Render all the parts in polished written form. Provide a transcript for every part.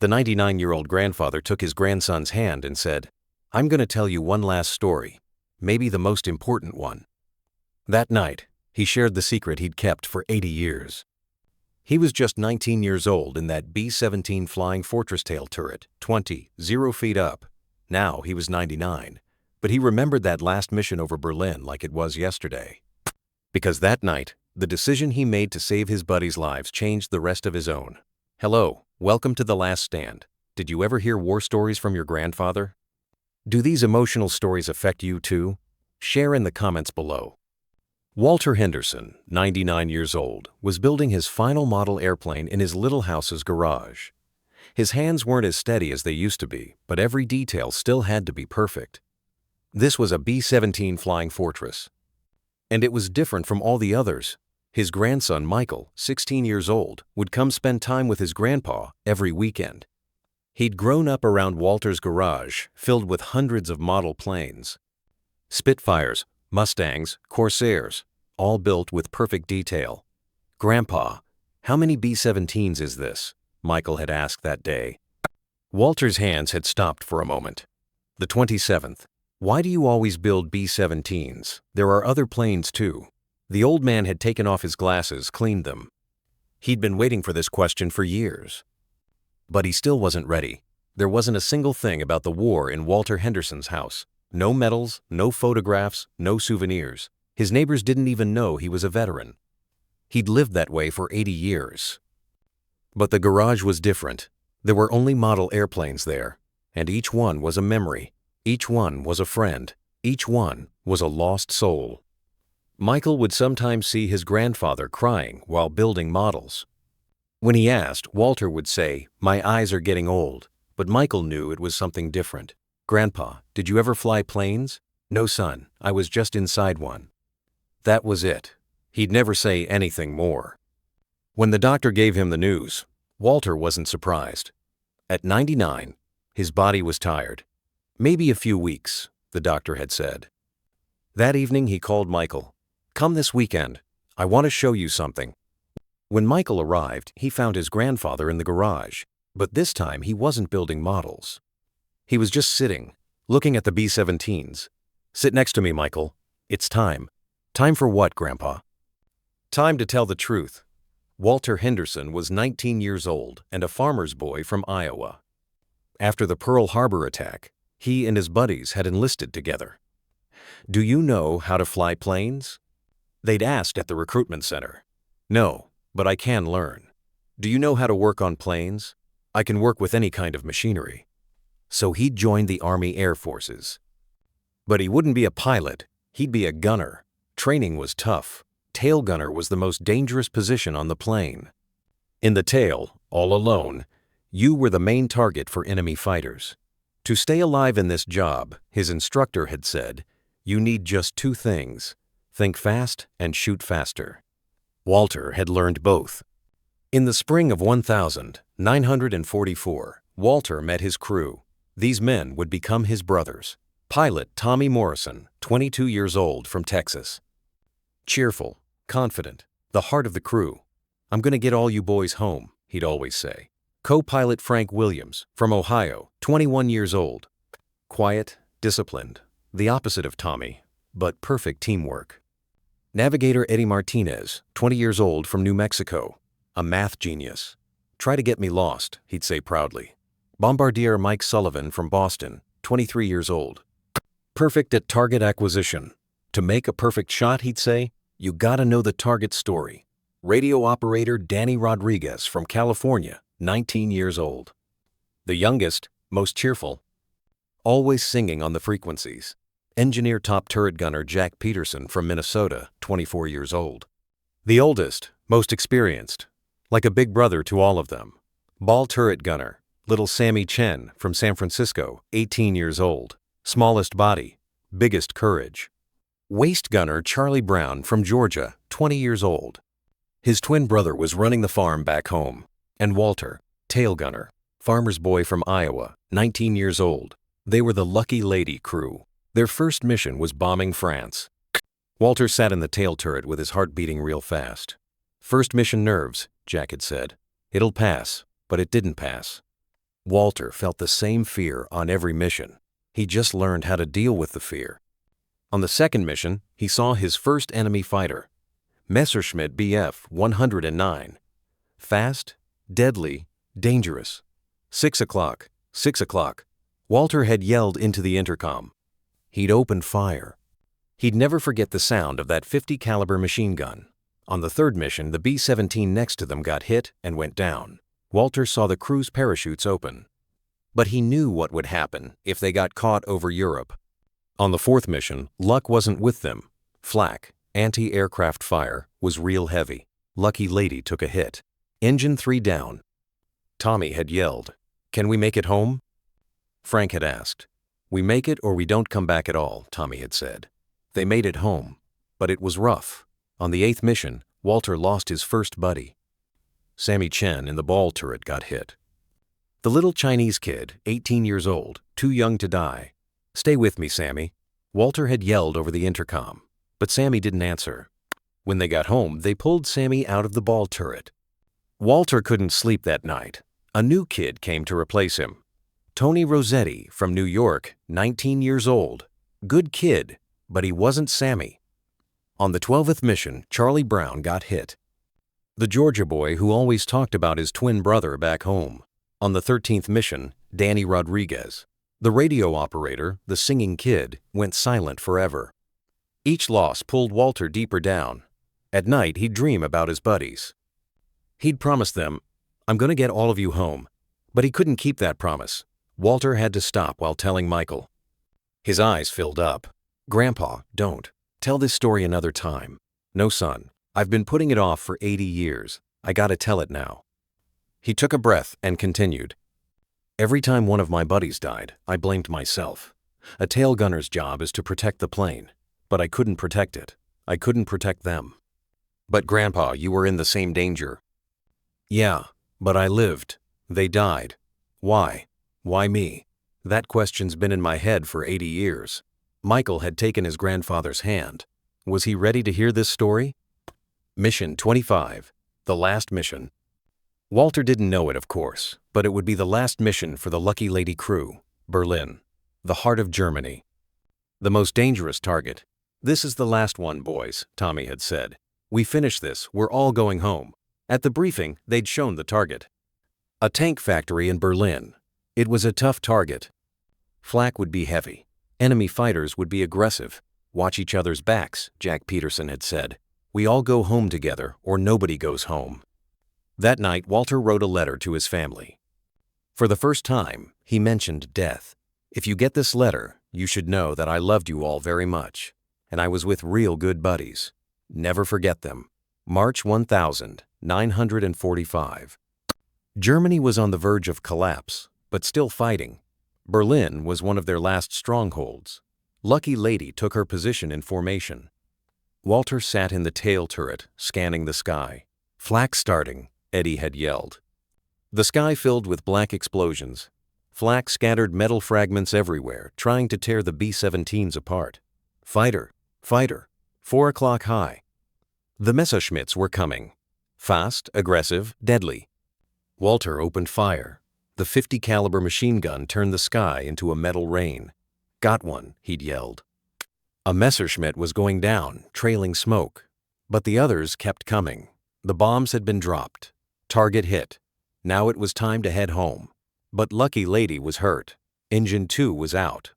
The 99-year-old grandfather took his grandson's hand and said, "I'm going to tell you one last story, maybe the most important one." That night, he shared the secret he'd kept for 80 years. He was just 19 years old in that B-17 Flying Fortress tail turret, 0 feet up. Now he was 99, but he remembered that last mission over Berlin like it was yesterday. Because that night, the decision he made to save his buddies' lives changed the rest of his own. Hello, welcome to The Last Stand. Did you ever hear war stories from your grandfather? Do these emotional stories affect you too? Share in the comments below. Walter Henderson, 99 years old, was building his final model airplane in his little house's garage. His hands weren't as steady as they used to be, but every detail still had to be perfect. This was a B-17 Flying Fortress. And it was different from all the others. His grandson, Michael, 16 years old, would come spend time with his grandpa every weekend. He'd grown up around Walter's garage, filled with hundreds of model planes. Spitfires, Mustangs, Corsairs, all built with perfect detail. "Grandpa, how many B-17s is this?" Michael had asked that day. Walter's hands had stopped for a moment. "The 27th. Why do you always build B-17s? There are other planes too." The old man had taken off his glasses, cleaned them. He'd been waiting for this question for years. But he still wasn't ready. There wasn't a single thing about the war in Walter Henderson's house. No medals, no photographs, no souvenirs. His neighbors didn't even know he was a veteran. He'd lived that way for 80 years. But the garage was different. There were only model airplanes there, and each one was a memory. Each one was a friend. Each one was a lost soul. Michael would sometimes see his grandfather crying while building models. When he asked, Walter would say, "My eyes are getting old," but Michael knew it was something different. "Grandpa, did you ever fly planes?" "No, son, I was just inside one." That was it. He'd never say anything more. When the doctor gave him the news, Walter wasn't surprised. At 99, his body was tired. "Maybe a few weeks," the doctor had said. That evening he called Michael. "Come this weekend. I want to show you something." When Michael arrived, he found his grandfather in the garage, but this time he wasn't building models. He was just sitting, looking at the B-17s. "Sit next to me, Michael. It's time." "Time for what, Grandpa?" "Time to tell the truth." Walter Henderson was 19 years old and a farmer's boy from Iowa. After the Pearl Harbor attack, he and his buddies had enlisted together. "Do you know how to fly planes?" They'd asked at the recruitment center. "No, but I can learn." "Do you know how to work on planes?" "I can work with any kind of machinery." So he'd joined the Army Air Forces. But he wouldn't be a pilot, he'd be a gunner. Training was tough. Tail gunner was the most dangerous position on the plane. In the tail, all alone, you were the main target for enemy fighters. To stay alive in this job, his instructor had said, you need just two things: think fast and shoot faster. Walter had learned both. In the spring of 1944, Walter met his crew. These men would become his brothers. Pilot Tommy Morrison, 22 years old, from Texas. Cheerful, confident, the heart of the crew. "I'm going to get all you boys home," he'd always say. Co-pilot Frank Williams, from Ohio, 21 years old. Quiet, disciplined, the opposite of Tommy, but perfect teamwork. Navigator Eddie Martinez, 20 years old, from New Mexico. A math genius. "Try to get me lost," he'd say proudly. Bombardier Mike Sullivan, from Boston, 23 years old. Perfect at target acquisition. To make a perfect shot, he'd say, you gotta know the target story. Radio operator Danny Rodriguez, from California, 19 years old. The youngest, most cheerful, always singing on the frequencies. Engineer top turret gunner Jack Peterson, from Minnesota, 24 years old. The oldest, most experienced, like a big brother to all of them. Ball turret gunner Little Sammy Chen, from San Francisco, 18 years old. Smallest body, biggest courage. Waist gunner Charlie Brown, from Georgia, 20 years old. His twin brother was running the farm back home. And Walter, tail gunner, farmer's boy from Iowa, 19 years old. They were the Lucky Lady crew. Their first mission was bombing France. Walter sat in the tail turret with his heart beating real fast. "First mission nerves," Jack had said. "It'll pass," but it didn't pass. Walter felt the same fear on every mission. He just learned how to deal with the fear. On the second mission, he saw his first enemy fighter, Messerschmitt Bf 109. Fast, deadly, dangerous. 6 o'clock, 6 o'clock. Walter had yelled into the intercom. He'd opened fire. He'd never forget the sound of that 50 caliber machine gun. On the third mission, the B-17 next to them got hit and went down. Walter saw the crew's parachutes open. But he knew what would happen if they got caught over Europe. On the fourth mission, luck wasn't with them. Flak, anti-aircraft fire, was real heavy. Lucky Lady took a hit. Engine 3 down. Tommy had yelled, "Can we make it home?" Frank had asked. "We make it or we don't come back at all," Tommy had said. They made it home, but it was rough. On the 8th mission, Walter lost his first buddy. Sammy Chen in the ball turret got hit. The little Chinese kid, 18 years old, too young to die. "Stay with me, Sammy." Walter had yelled over the intercom, but Sammy didn't answer. When they got home, they pulled Sammy out of the ball turret. Walter couldn't sleep that night. A new kid came to replace him. Tony Rossetti from New York, 19 years old. Good kid, but he wasn't Sammy. On the 12th mission, Charlie Brown got hit. The Georgia boy who always talked about his twin brother back home. On the 13th mission, Danny Rodriguez. The radio operator, the singing kid, went silent forever. Each loss pulled Walter deeper down. At night, he'd dream about his buddies. He'd promised them, "I'm going to get all of you home." But he couldn't keep that promise. Walter had to stop while telling Michael. His eyes filled up. "Grandpa, don't. Tell this story another time." "No, son. I've been putting it off for 80 years. I gotta tell it now." He took a breath and continued. "Every time one of my buddies died, I blamed myself. A tail gunner's job is to protect the plane. But I couldn't protect it. I couldn't protect them." "But Grandpa, you were in the same danger." "Yeah, but I lived. They died. Why? Why me?" That question's been in my head for 80 years. Michael had taken his grandfather's hand. Was he ready to hear this story? Mission 25, the last mission. Walter didn't know it, of course, but it would be the last mission for the Lucky Lady crew, Berlin, the heart of Germany. The most dangerous target. "This is the last one, boys," Tommy had said. "We finish this, we're all going home." At the briefing, they'd shown the target. A tank factory in Berlin. It was a tough target. Flak would be heavy. Enemy fighters would be aggressive. "Watch each other's backs," Jack Peterson had said. "We all go home together, or nobody goes home." That night, Walter wrote a letter to his family. For the first time, he mentioned death. "If you get this letter, you should know that I loved you all very much, and I was with real good buddies. Never forget them." March 1945. Germany was on the verge of collapse, but still fighting. Berlin was one of their last strongholds. Lucky Lady took her position in formation. Walter sat in the tail turret, scanning the sky. "Flak starting," Eddie had yelled. The sky filled with black explosions. Flak scattered metal fragments everywhere, trying to tear the B-17s apart. "Fighter, fighter, 4 o'clock high." The Messerschmitts were coming. Fast, aggressive, deadly. Walter opened fire. The 50 caliber machine gun turned the sky into a metal rain. "Got one," he'd yelled. A Messerschmitt was going down, trailing smoke. But the others kept coming. The bombs had been dropped. Target hit. Now it was time to head home. But Lucky Lady was hurt. Engine 2 was out.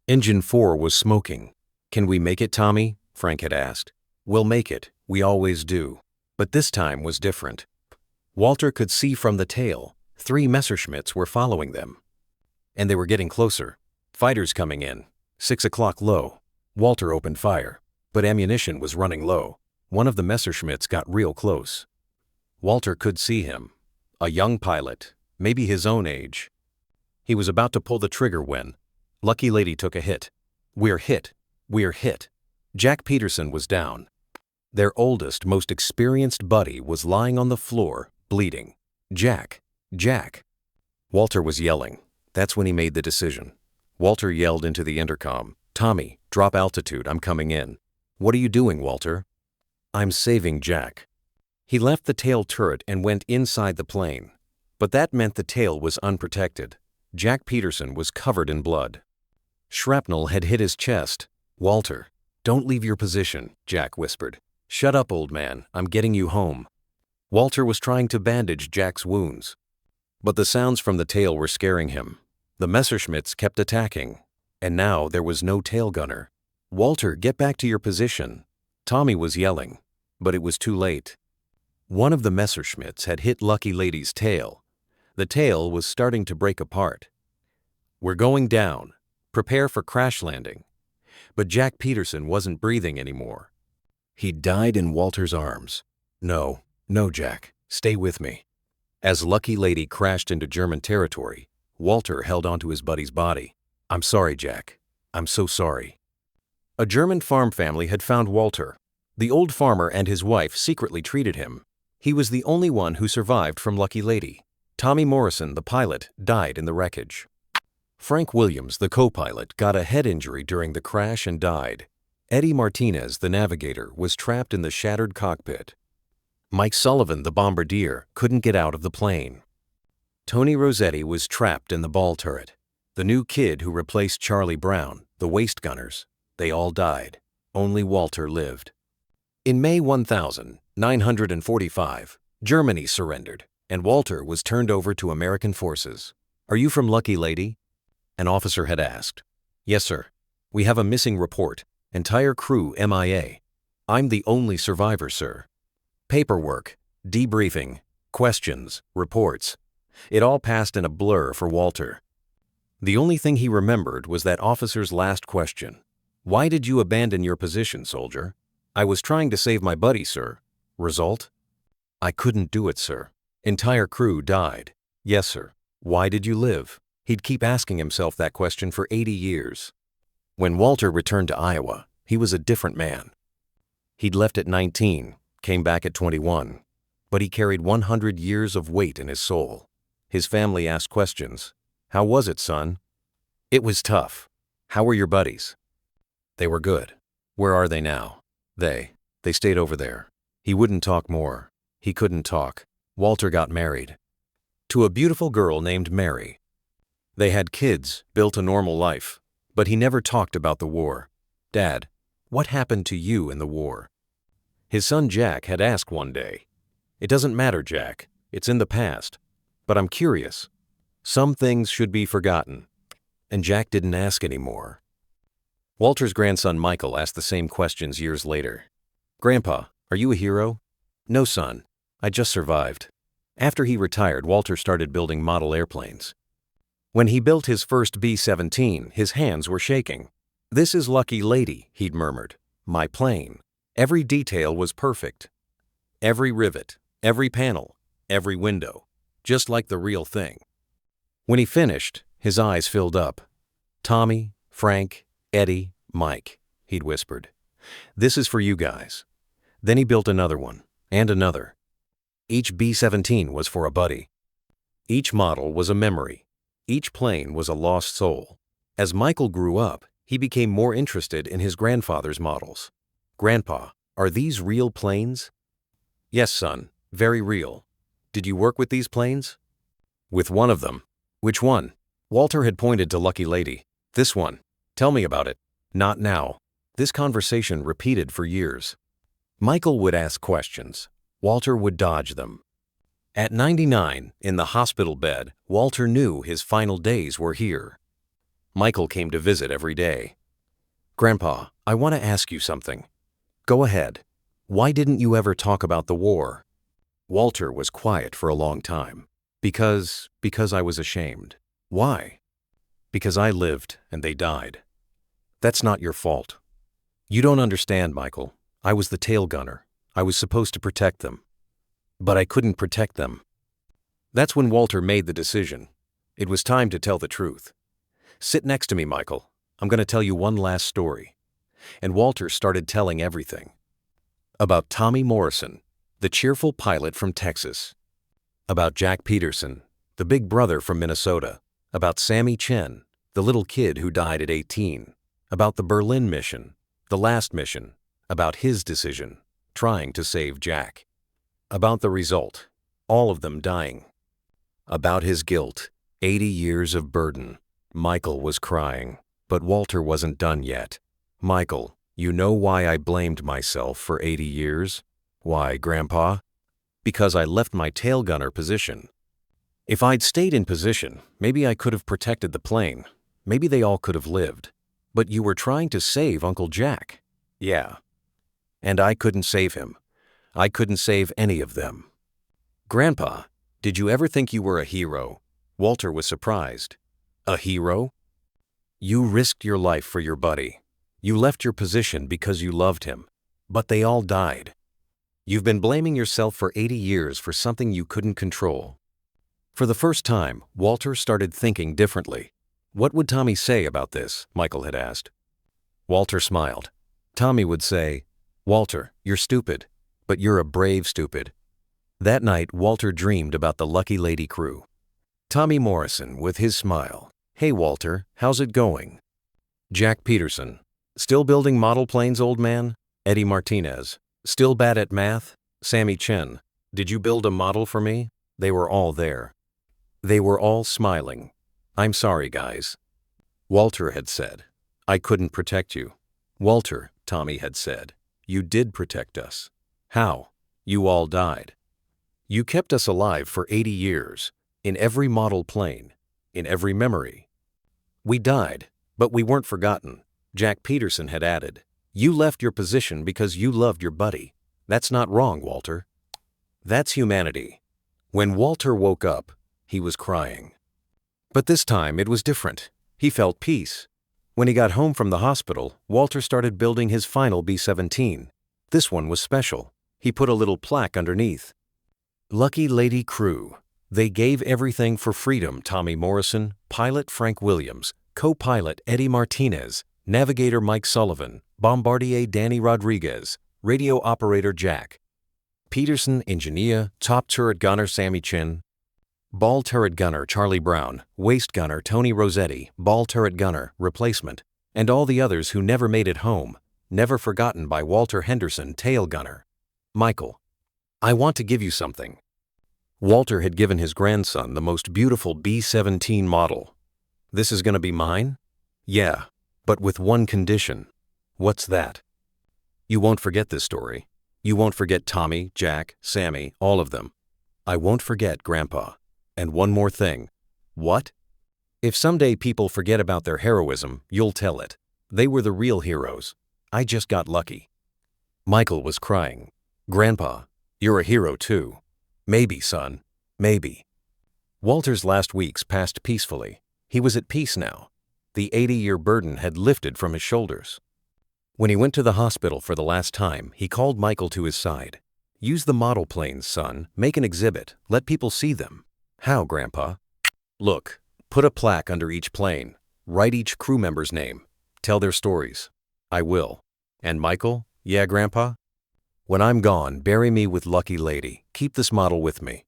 Engine 4 was smoking. "Can we make it, Tommy?" Frank had asked. "We'll make it. We always do." But this time was different. Walter could see from the tail. 3 Messerschmitts were following them. And they were getting closer. Fighters coming in. 6 o'clock low. Walter opened fire. But ammunition was running low. One of the Messerschmitts got real close. Walter could see him. A young pilot, maybe his own age. He was about to pull the trigger when Lucky Lady took a hit. "We're hit. We're hit." Jack Peterson was down. Their oldest, most experienced buddy was lying on the floor, bleeding. "Jack! Jack!" Walter was yelling. That's when he made the decision. Walter yelled into the intercom, "Tommy, drop altitude, I'm coming in." "What are you doing, Walter?" "I'm saving Jack." He left the tail turret and went inside the plane. But that meant the tail was unprotected. Jack Peterson was covered in blood. Shrapnel had hit his chest. "Walter, don't leave your position," Jack whispered. "Shut up, old man, I'm getting you home." Walter was trying to bandage Jack's wounds. But the sounds from the tail were scaring him. The Messerschmitts kept attacking. And now there was no tail gunner. "Walter, get back to your position." Tommy was yelling, but it was too late. One of the Messerschmitts had hit Lucky Lady's tail. The tail was starting to break apart. "We're going down. Prepare for crash landing." But Jack Peterson wasn't breathing anymore. He died in Walter's arms. "No, no, Jack, stay with me." As Lucky Lady crashed into German territory, Walter held onto his buddy's body. "I'm sorry, Jack. I'm so sorry." A German farm family had found Walter. The old farmer and his wife secretly treated him. He was the only one who survived from Lucky Lady. Tommy Morrison, the pilot, died in the wreckage. Frank Williams, the co-pilot, got a head injury during the crash and died. Eddie Martinez, the navigator, was trapped in the shattered cockpit. Mike Sullivan, the bombardier, couldn't get out of the plane. Tony Rossetti was trapped in the ball turret. The new kid who replaced Charlie Brown, the waist gunners, they all died. Only Walter lived. In May 1945, Germany surrendered, and Walter was turned over to American forces. "Are you from Lucky Lady?" an officer had asked. "Yes, sir. We have a missing report. Entire crew MIA. I'm the only survivor, sir." Paperwork, debriefing, questions, reports. It all passed in a blur for Walter. The only thing he remembered was that officer's last question. "Why did you abandon your position, soldier?" "I was trying to save my buddy, sir." "Result?" "I couldn't do it, sir. Entire crew died." "Yes, sir. Why did you live?" He'd keep asking himself that question for 80 years. When Walter returned to Iowa, he was a different man. He'd left at 19, came back at 21, but he carried 100 years of weight in his soul. His family asked questions. "How was it, son?" "It was tough." "How were your buddies?" "They were good." "Where are they now?" They stayed over there." He wouldn't talk more. He couldn't talk. Walter got married to a beautiful girl named Mary. They had kids, built a normal life, but he never talked about the war. "Dad, what happened to you in the war?" His son Jack had asked one day. "It doesn't matter, Jack. It's in the past. But I'm curious. Some things should be forgotten." And Jack didn't ask anymore. Walter's grandson Michael asked the same questions years later. "Grandpa, are you a hero?" "No, son. I just survived." After he retired, Walter started building model airplanes. When he built his first B-17, his hands were shaking. "This is Lucky Lady," he'd murmured. "My plane." Every detail was perfect. Every rivet, every panel, every window, just like the real thing. When he finished, his eyes filled up. "Tommy, Frank, Eddie, Mike," he'd whispered. "This is for you guys." Then he built another one, and another. Each B-17 was for a buddy. Each model was a memory. Each plane was a lost soul. As Michael grew up, he became more interested in his grandfather's models. "Grandpa, are these real planes?" "Yes, son, very real." "Did you work with these planes?" "With one of them." "Which one?" Walter had pointed to Lucky Lady. "This one. Tell me about it." "Not now." This conversation repeated for years. Michael would ask questions. Walter would dodge them. At 99, in the hospital bed, Walter knew his final days were here. Michael came to visit every day. "Grandpa, I want to ask you something." "Go ahead. Why didn't you ever talk about the war?" Walter was quiet for a long time. Because I was ashamed." "Why?" "Because I lived and they died." "That's not your fault." "You don't understand, Michael. I was the tail gunner. I was supposed to protect them. But I couldn't protect them." That's when Walter made the decision. It was time to tell the truth. "Sit next to me, Michael. I'm going to tell you one last story." And Walter started telling everything. About Tommy Morrison, the cheerful pilot from Texas. About Jack Peterson, the big brother from Minnesota. About Sammy Chen, the little kid who died at 18. About the Berlin mission, the last mission. About his decision, trying to save Jack. About the result, all of them dying. About his guilt, 80 years of burden. Michael was crying, but Walter wasn't done yet. Michael, you know why I blamed myself for 80 years? Why, Grandpa? Because I left my tail gunner position. If I'd stayed in position, maybe I could have protected the plane. Maybe they all could have lived. But you were trying to save Uncle Jack. Yeah. And I couldn't save him. I couldn't save any of them. Grandpa, did you ever think you were a hero? Walter was surprised. A hero? You risked your life for your buddy. You left your position because you loved him. But they all died. You've been blaming yourself for 80 years for something you couldn't control. For the first time, Walter started thinking differently. What would Tommy say about this? Michael had asked. Walter smiled. Tommy would say, Walter, you're stupid, but you're a brave stupid. That night, Walter dreamed about the Lucky Lady crew. Tommy Morrison with his smile. Hey Walter, how's it going? Jack Peterson. Still building model planes, old man? Eddie Martinez. Still bad at math? Sammy Chen. Did you build a model for me? They were all there. They were all smiling. I'm sorry, guys. Walter had said, I couldn't protect you. Walter, Tommy had said, you did protect us. How? You all died. You kept us alive for 80 years, in every model plane, in every memory. We died, but we weren't forgotten. Jack Peterson had added, you left your position because you loved your buddy. That's not wrong, Walter. That's humanity. When Walter woke up, he was crying. But this time it was different. He felt peace. When he got home from the hospital, Walter started building his final B-17. This one was special. He put a little plaque underneath. Lucky Lady Crew. They gave everything for freedom. Tommy Morrison, pilot Frank Williams, co-pilot Eddie Martinez, navigator Mike Sullivan, bombardier Danny Rodriguez, radio operator Jack Peterson, engineer, top turret gunner Sammy Chin, ball turret gunner Charlie Brown, waist gunner Tony Rossetti, ball turret gunner, replacement, and all the others who never made it home, never forgotten by Walter Henderson, tail gunner. Michael, I want to give you something. Walter had given his grandson the most beautiful B-17 model. This is going to be mine? Yeah, but with one condition. What's that? You won't forget this story. You won't forget Tommy, Jack, Sammy, all of them. I won't forget, Grandpa. And one more thing. What? If someday people forget about their heroism, you'll tell it. They were the real heroes. I just got lucky. Michael was crying. Grandpa, you're a hero too. Maybe, son. Maybe. Walter's last weeks passed peacefully. He was at peace now. The 80-year burden had lifted from his shoulders. When he went to the hospital for the last time, he called Michael to his side. Use the model planes, son. Make an exhibit. Let people see them. How, Grandpa? Look, put a plaque under each plane. Write each crew member's name. Tell their stories. I will. And Michael? Yeah, Grandpa? When I'm gone, bury me with Lucky Lady. Keep this model with me.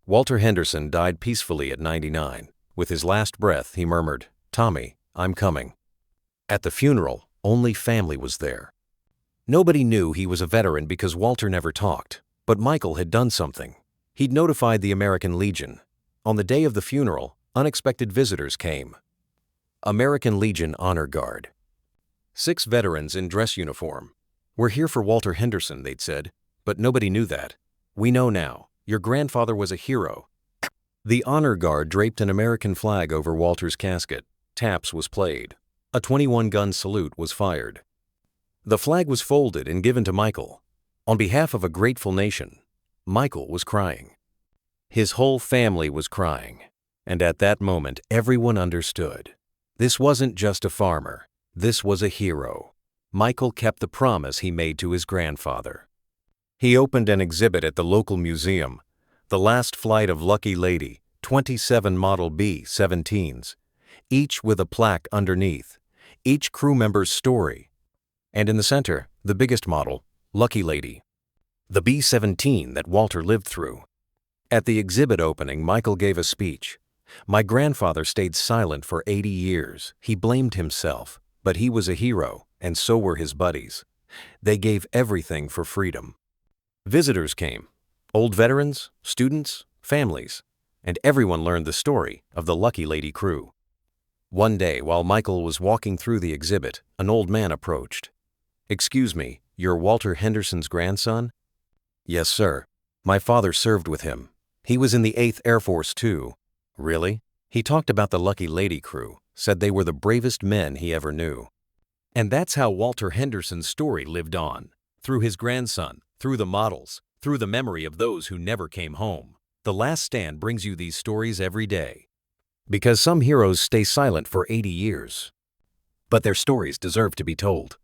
Walter Henderson died peacefully at 99. With his last breath, he murmured, Tommy, I'm coming. At the funeral, only family was there. Nobody knew he was a veteran because Walter never talked, but Michael had done something. He'd notified the American Legion. On the day of the funeral, unexpected visitors came. American Legion Honor Guard. 6 veterans in dress uniform. We're here for Walter Henderson, they'd said, but nobody knew that. We know now. Your grandfather was a hero. The Honor Guard draped an American flag over Walter's casket. Taps was played. A 21-gun salute was fired. The flag was folded and given to Michael. On behalf of a grateful nation, Michael was crying. His whole family was crying. And at that moment, everyone understood. This wasn't just a farmer. This was a hero. Michael kept the promise he made to his grandfather. He opened an exhibit at the local museum, the last flight of Lucky Lady, 27 Model B-17s, each with a plaque underneath, each crew member's story. And in the center, the biggest model, Lucky Lady, the B-17 that Walter lived through. At the exhibit opening, Michael gave a speech. My grandfather stayed silent for 80 years. He blamed himself, but he was a hero, and so were his buddies. They gave everything for freedom. Visitors came. Old veterans, students, families. and everyone learned the story of the Lucky Lady crew. One day, while Michael was walking through the exhibit, an old man approached. "Excuse me, you're Walter Henderson's grandson?" "Yes, sir. My father served with him. He was in the 8th Air Force, too." "Really?" He talked about the Lucky Lady crew, said they were the bravest men he ever knew. And that's how Walter Henderson's story lived on. Through his grandson, through the models, through the memory of those who never came home. The Last Stand brings you these stories every day. Because some heroes stay silent for 80 years. But their stories deserve to be told.